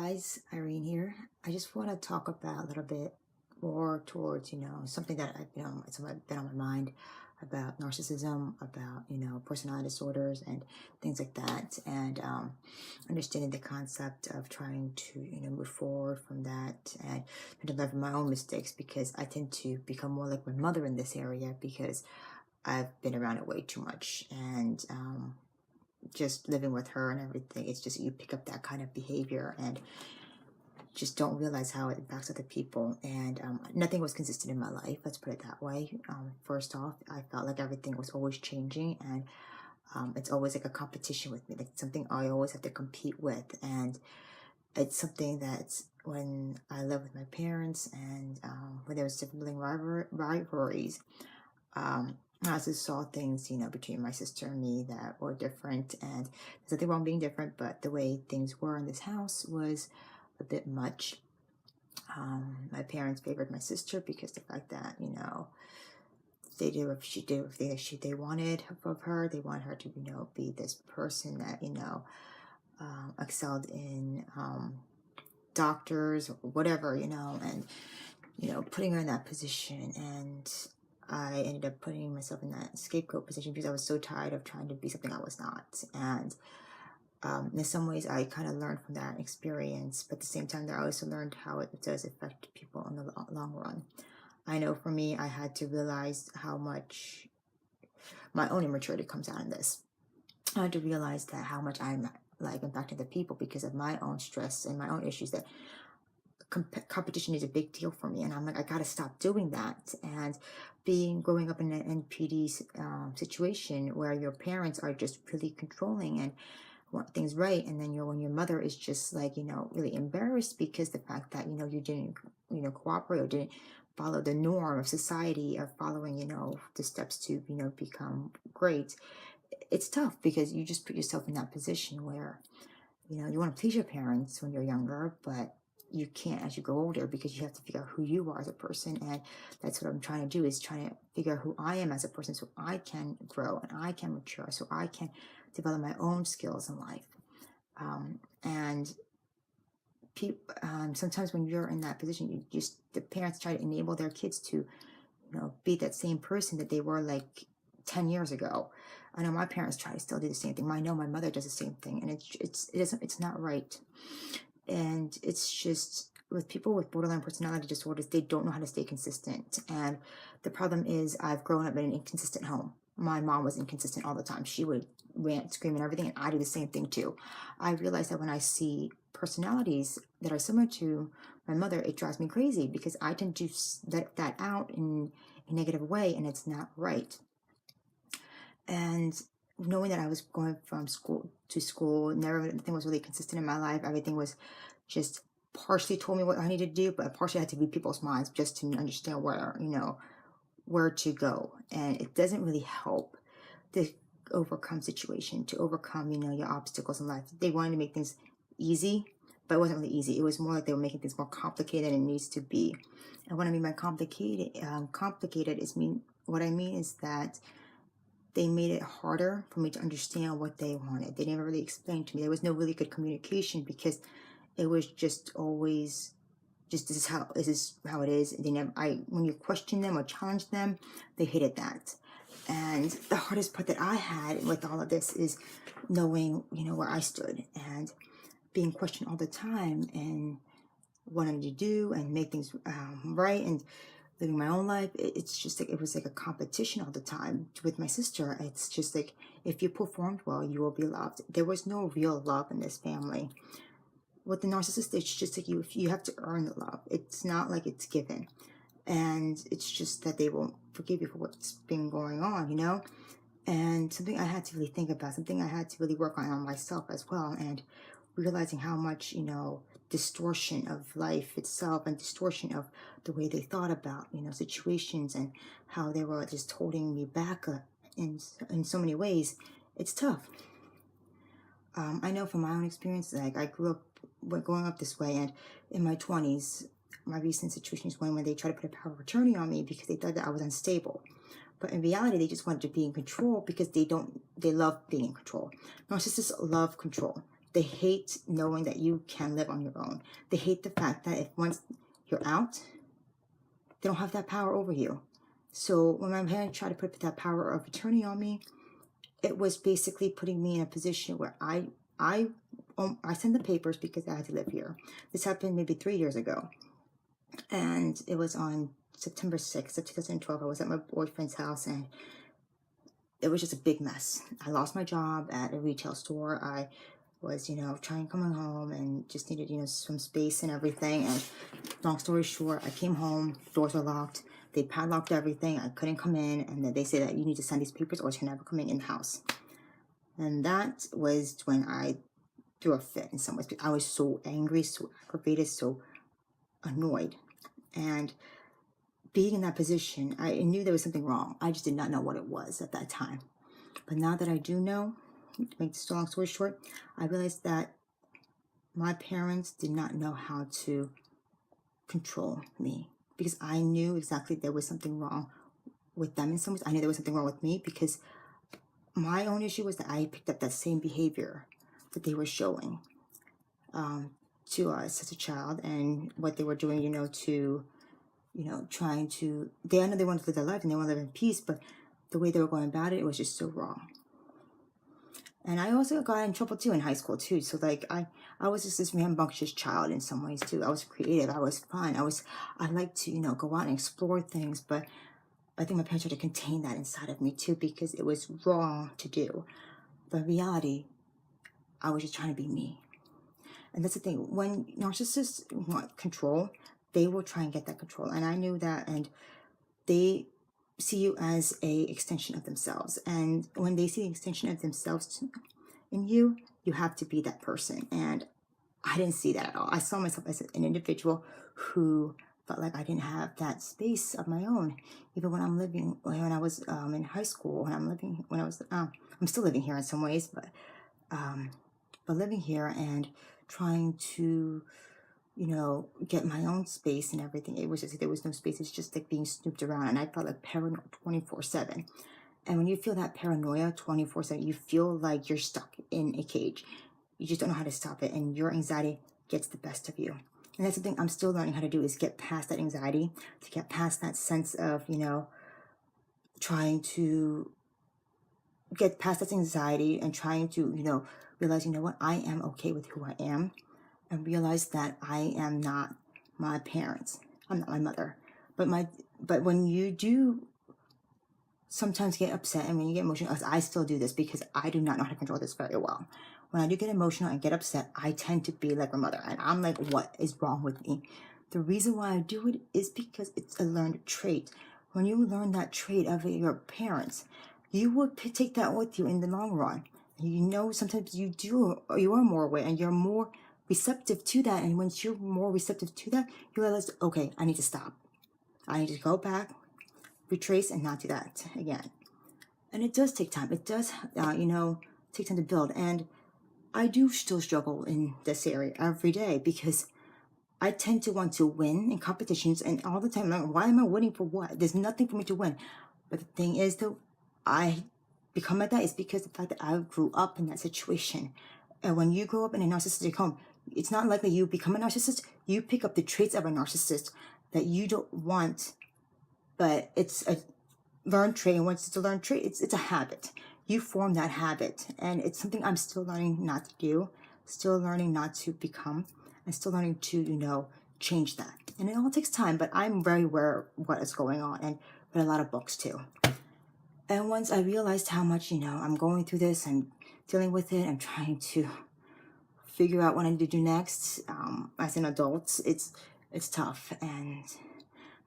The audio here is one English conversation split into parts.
guys, Irene here. I just want to talk about a little bit more towards, something that it's been on my mind about narcissism, about, personality disorders and things like that. And understanding the concept of trying to, move forward from that and to learn from my own mistakes, because I tend to become more like my mother in this area because I've been around it way too much. And just living with her and everything, it's just you pick up that kind of behavior and just don't realize how it impacts other people. And nothing was consistent in my life, let's put it that way. First off, I felt like everything was always changing, and it's always like a competition with me, like something I always have to compete with. And it's something that's when I lived with my parents, and when there was sibling rivalries, I also saw things, between my sister and me that were different. And there's nothing wrong being different, but the way things were in this house was a bit much. My parents favored my sister because the fact that, they did what she did, everything that they wanted of her. They want her to, be this person that, excelled in doctors or whatever, and, putting her in that position. And I ended up putting myself in that scapegoat position because I was so tired of trying to be something I was not. And in some ways, I kind of learned from that experience, but at the same time, I also learned how it does affect people in the long run. I know for me, I had to realize how much my own immaturity comes out in this. I had to realize that how much I'm like impacting the people because of my own stress and my own issues, that competition is a big deal for me, and I'm like, I gotta stop doing that. And growing up in an NPD situation where your parents are just really controlling and want things right, and then when your mother is just like, really embarrassed because the fact that, you didn't, cooperate or didn't follow the norm of society of following, the steps to, become great. It's tough because you just put yourself in that position where, you want to please your parents when you're younger, but you can't as you grow older because you have to figure out who you are as a person. And that's what I'm trying to do, is trying to figure out who I am as a person so I can grow and I can mature, so I can develop my own skills in life. And sometimes when you're in that position, the parents try to enable their kids to, be that same person that they were like 10 years ago. I know my parents try to still do the same thing. I know my mother does the same thing, and it's not right. And it's just with people with borderline personality disorders, they don't know how to stay consistent. And the problem is, I've grown up in an inconsistent home. My mom was inconsistent all the time. She would rant, scream, and everything, and I do the same thing too. I realize that when I see personalities that are similar to my mother, it drives me crazy because I tend to let that out in a negative way, and it's not right. And knowing that I was going from school to school, nothing was really consistent in my life. Everything was just partially told me what I needed to do, but partially I had to read people's minds just to understand where to go. And it doesn't really help to overcome situation, to overcome, your obstacles in life. They wanted to make things easy, but it wasn't really easy. It was more like they were making things more complicated than it needs to be. And what I mean by complicated what I mean is that they made it harder for me to understand what they wanted. They never really explained to me. There was no really good communication because it was just always this is how it is. When you question them or challenge them, they hated that. And the hardest part that I had with all of this is knowing, where I stood and being questioned all the time and wanting to do and make things right and living my own life. It's just like it was like a competition all the time with my sister. It's just like, if you performed well, you will be loved. There was no real love in this family. With the narcissist, it's just like you have to earn the love. It's not like it's given. And it's just that they won't forgive you for what's been going on, And something I had to really think about, something I had to really work on myself as well, and realizing how much, distortion of life itself and distortion of the way they thought about, situations, and how they were just holding me back in so many ways. It's tough. I know from my own experience, like I grew up growing up this way, and in my 20s, my recent situation is when they tried to put a power of attorney on me because they thought that I was unstable. But in reality, they just wanted to be in control because they love being in control. Narcissists love control. They hate knowing that you can live on your own. They hate the fact that if once you're out, they don't have that power over you. So when my parents tried to put that power of attorney on me, it was basically putting me in a position where I sent the papers because I had to live here. This happened maybe 3 years ago. And it was on September 6th of 2012. I was at my boyfriend's house, and it was just a big mess. I lost my job at a retail store. I was, trying coming home and just needed, some space and everything. And long story short, I came home, doors were locked. They padlocked everything. I couldn't come in. And then they said that you need to send these papers or you're never coming in the house. And that was when I threw a fit in some ways. I was so angry, so aggravated, so annoyed. And being in that position, I knew there was something wrong. I just did not know what it was at that time. But now that I do know, to make this long story short, I realized that my parents did not know how to control me, because I knew exactly there was something wrong with them in some ways. I knew there was something wrong with me, because my own issue was that I picked up that same behavior that they were showing to us as a child, and what they were doing, to, trying to, I know they wanted to live their life and they want to live in peace, but the way they were going about it, it was just so wrong. And I also got in trouble too in high school too. So like I was just this rambunctious child in some ways too. I was creative. I was fun. I liked to, go out and explore things, but I think my parents tried to contain that inside of me too, because it was wrong to do. But in reality, I was just trying to be me. And that's the thing. When narcissists want control, they will try and get that control. And I knew that, and they see you as a extension of themselves. And when they see the extension of themselves in you, you have to be that person. And I didn't see that at all. I saw myself as an individual who felt like I didn't have that space of my own. Even when I was in high school, I'm still living here in some ways, but living here and trying to, get my own space and everything. It was just, there was no space. It's just like being snooped around. And I felt like paranoid 24/7. And when you feel that paranoia 24/7, you feel like you're stuck in a cage. You just don't know how to stop it. And your anxiety gets the best of you. And that's something I'm still learning how to do, is get past that anxiety, to get past that sense of, trying to get past that anxiety and trying to, realize, what, I am okay with who I am, and realize that I am not my parents. I'm not my mother. But when you do sometimes get upset and when you get emotional, I still do this because I do not know how to control this very well. When I do get emotional and get upset, I tend to be like my mother. And I'm like, what is wrong with me? The reason why I do it is because it's a learned trait. When you learn that trait of your parents, you will take that with you in the long run. Sometimes you are more aware and you're more receptive to that. And once you're more receptive to that, you realize, okay, I need to stop. I need to go back, retrace, and not do that again. And it does take time. It does, take time to build. And I do still struggle in this area every day, because I tend to want to win in competitions, and all the time, like, why am I winning for what? There's nothing for me to win. But the thing is, though, I become like that is because of the fact that I grew up in that situation. And when you grow up in a narcissistic home, it's not likely you become a narcissist. You pick up the traits of a narcissist that you don't want, but it's a learned trait. And once it's a learned trait, it's a habit. You form that habit, and it's something I'm still learning not to do, still learning not to become, and still learning to, change that. And it all takes time, but I'm very aware of what is going on, and read a lot of books too. And once I realized how much, I'm going through this and dealing with it and trying to figure out what I need to do next, as an adult, it's tough, and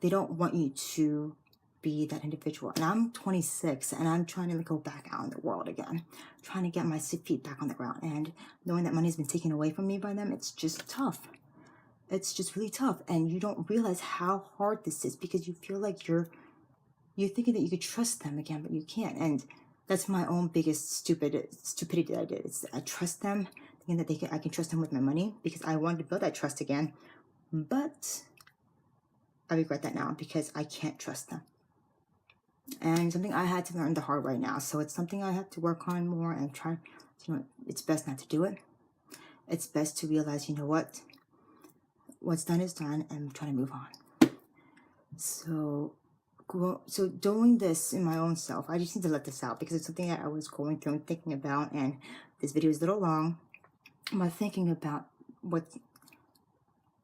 they don't want you to be that individual. And I'm 26, and I'm trying to go back out in the world again, trying to get my feet back on the ground. And knowing that money's been taken away from me by them, it's just tough. It's just really tough. And you don't realize how hard this is, because you feel like you're thinking that you could trust them again, but you can't. And that's my own biggest stupidity that I did. I trust them, thinking that I can trust them with my money, because I wanted to build that trust again. But I regret that now, because I can't trust them. And something I had to learn the hard way now. So it's something I have to work on more and try. It's best not to do it. it's best to realize, you know what? What's done is done, and I'm trying to move on. So, so doing this in my own self, I just need to let this out because it's something that I was going through and thinking about, and this video is a little long. I'm thinking about what's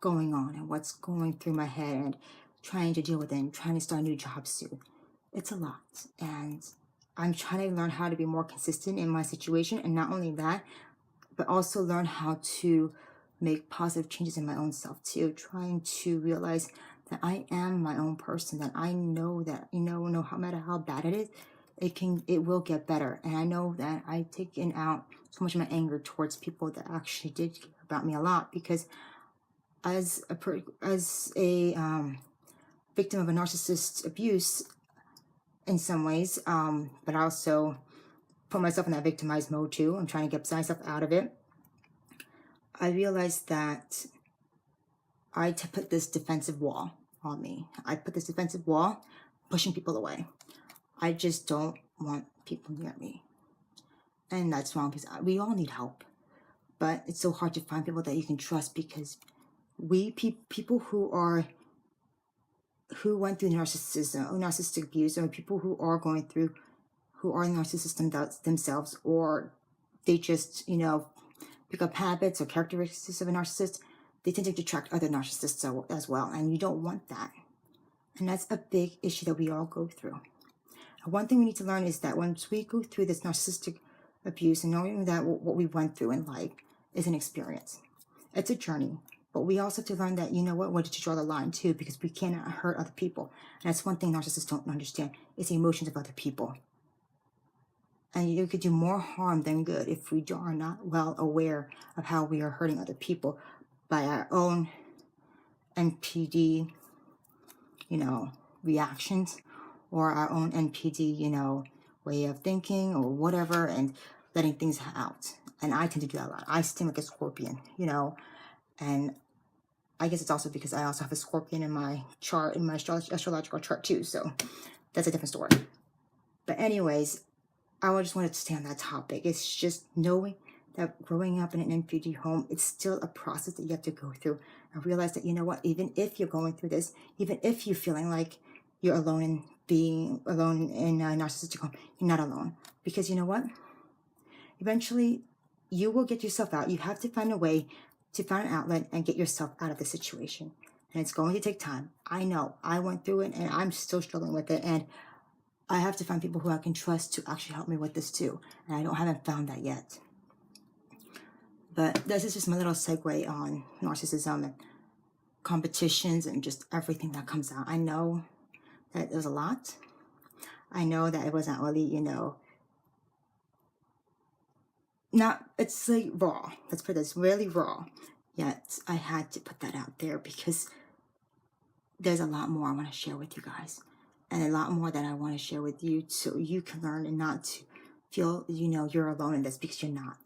going on and what's going through my head and trying to deal with it and trying to start a new job soon. It's a lot, and I'm trying to learn how to be more consistent in my situation, and not only that, but also learn how to make positive changes in my own self too, trying to realize that I am my own person, that I know that, no matter how bad it is, it will get better. And I know that I've taken out so much of my anger towards people that actually did care about me a lot, because as a victim of a narcissist abuse in some ways, but I also put myself in that victimized mode too. I'm trying to get myself out of it. I realized that I put this defensive wall on me. I put this defensive wall, pushing people away. I just don't want people near me. And that's wrong, because we all need help. But it's so hard to find people that you can trust, because people who went through narcissism or narcissistic abuse, or people who are narcissistic themselves, or they just, pick up habits or characteristics of a narcissist, they tend to attract other narcissists as well, and you don't want that. And that's a big issue that we all go through. And one thing we need to learn is that once we go through this narcissistic abuse, and knowing that what we went through in life is an experience, it's a journey. But we also have to learn that, where to draw the line too, because we cannot hurt other people. And that's one thing narcissists don't understand, is the emotions of other people. And you could do more harm than good if we are not well aware of how we are hurting other people by our own NPD, reactions, or our own NPD, way of thinking or whatever, and letting things out. And I tend to do that a lot. I sting like a scorpion, and I guess it's also because I also have a scorpion in my chart, in my astrological chart too. So that's a different story. But anyways, I just wanted to stay on that topic. It's just knowing that growing up in an NPD home, it's still a process that you have to go through, and realize that, even if you're going through this, even if you're feeling like you're alone in being alone in a narcissistic home, you're not alone. Because eventually you will get yourself out. You have to find a way to find an outlet and get yourself out of the situation. And it's going to take time. I know. I went through it, and I'm still struggling with it. And I have to find people who I can trust to actually help me with this too. And I haven't found that yet. But this is just my little segue on narcissism and competitions and just everything that comes out. I know that there's a lot. I know that it wasn't really, it's like raw. Let's put this really raw. Yet I had to put that out there because there's a lot more I want to share with you guys. And a lot more that I want to share with you, so you can learn and not to feel, you're alone in this, because you're not.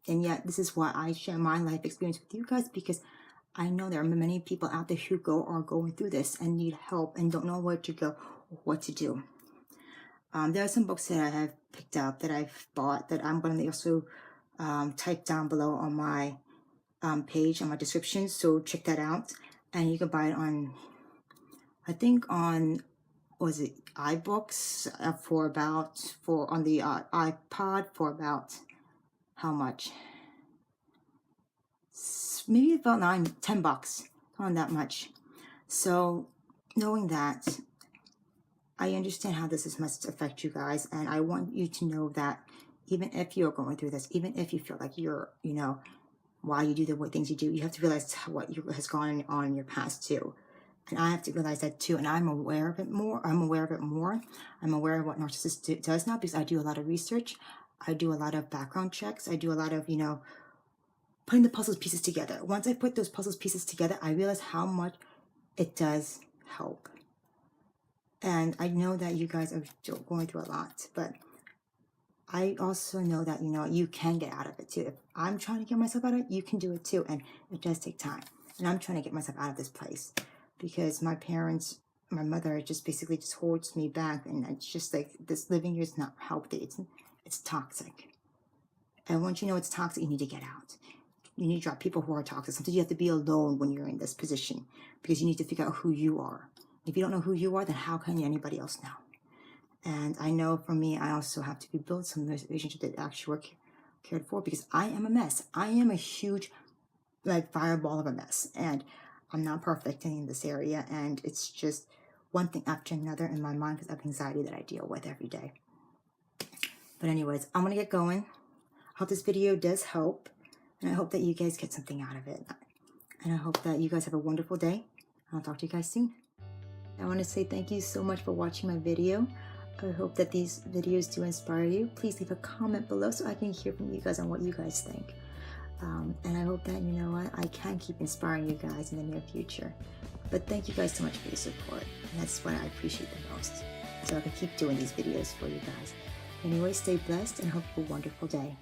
And yet, this is why I share my life experience with you guys, because I know there are many people out there who are going through this and need help and don't know where to go or what to do. There are some books that I have picked up, that I've bought, that I'm going to also type down below on my page, on my description. So check that out. And you can buy it on, I think on, was it iBooks on the iPod for about how much? Maybe about $10, not that much. So knowing that, I understand how this must affect you guys, and I want you to know that even if you're going through this, even if you feel like you're, why you do the things you do, you have to realize what has gone on in your past too. And I have to realize that too, and I'm aware of it more. I'm aware of what narcissist does now, because I do a lot of research. I do a lot of background checks. I do a lot of, putting the puzzle pieces together. Once I put those puzzle pieces together, I realize how much it does help. And I know that you guys are still going through a lot, but I also know that, you can get out of it too. If I'm trying to get myself out of it, you can do it too. And it does take time. And I'm trying to get myself out of this place, because my mother just basically just holds me back, and it's just like, this living here is not healthy. It's toxic. And once you know it's toxic, you need to get out. You need to drop people who are toxic. Sometimes you have to be alone when you're in this position because you need to figure out who you are. If you don't know who you are, then how can anybody else know? And I know for me, I also have to build some relationships that actually were cared for, because I am a mess. I am a huge, like, fireball of a mess, and I'm not perfect in this area, and it's just one thing after another in my mind because of anxiety that I deal with every day. But anyways, I'm gonna get going. I hope this video does help, and I hope that you guys get something out of it, and I hope that you guys have a wonderful day. I'll talk to you guys soon. I want to say thank you so much for watching my video. I hope that these videos do inspire you. Please leave a comment below so I can hear from you guys on what you guys think. And I hope that, you know what, I can keep inspiring you guys in the near future. But thank you guys so much for your support. And that's what I appreciate the most. So I can keep doing these videos for you guys. Anyway, stay blessed and hope you have a wonderful day.